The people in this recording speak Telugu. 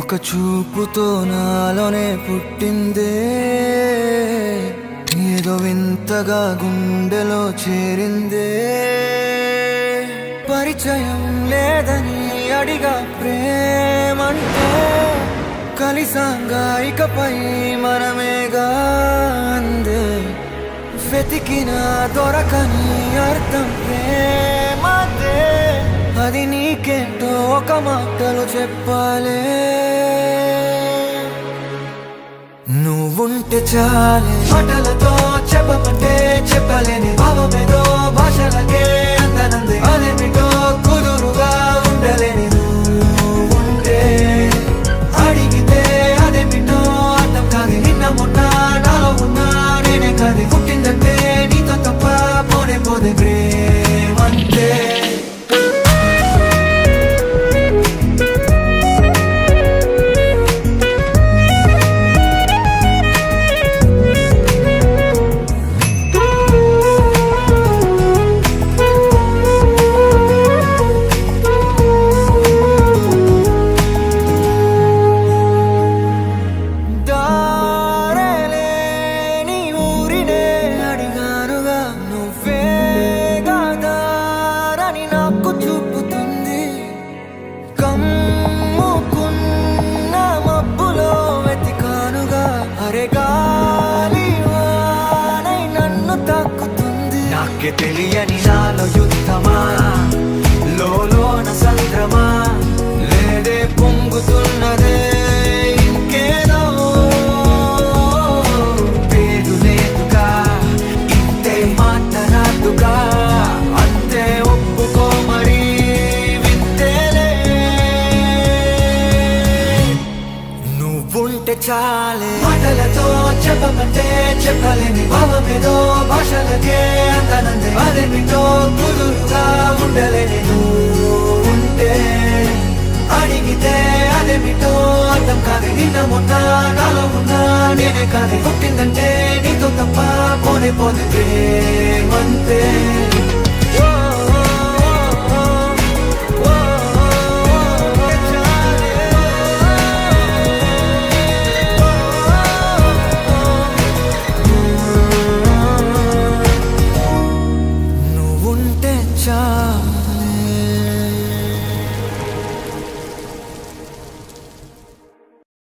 ఒక చూపుతో నాలోనే పుట్టిందే, ఏదో వింతగా గుండెలో చేరిందే. పరిచయం లేదని అడిగా ప్రేమంటే, కలిసాంగా ఇకపై మనమేగా అందే. వెతికినా దొరకని అర్థం ప్రేమదే, అది నీకేంటో ఒక మాటలో చెప్పాలే. నువ్వుంటే చాలే, మాటలతో చెప్పమంటే చెప్పలేని భావమేదో భాషలకే అందనంది. అదేమిటో కుదురుగా ఉండలేని నువ్వుంటే, అడిగితే అదేమిటో అర్థం కాదు. నిన్న మొన్న నాలో ఉన్నా నేనే కాదు. పుట్టిందంటే నీతో తప్ప పోనే పోదే ప్రేమంతే. నాకే తెలియని నాలో యుద్ధమా, లోన సంద్రమా, లేదే పొంగుతున్నదే ఇంకేదో. పేరు లేదుగా, ఇంతే మాట రాదుగా, అంతే ఒప్పుకో మరి వింతేలే. నువ్వుంటే చాలే, మాటలతో చెప్పమంటే చెప్పలేని భావమేదో భాషలకే అందనందే. అదేమిటో కుదురుగా ఉండలేని నువ్వుంటే, అడిగితే అదేమిటో అర్థం కాదు. నిన్న మొన్న నాలో ఉన్నా నేనే కాదు. పుట్టిందంటే నీతో తప్ప పోనే పోదే ప్రేమంతే.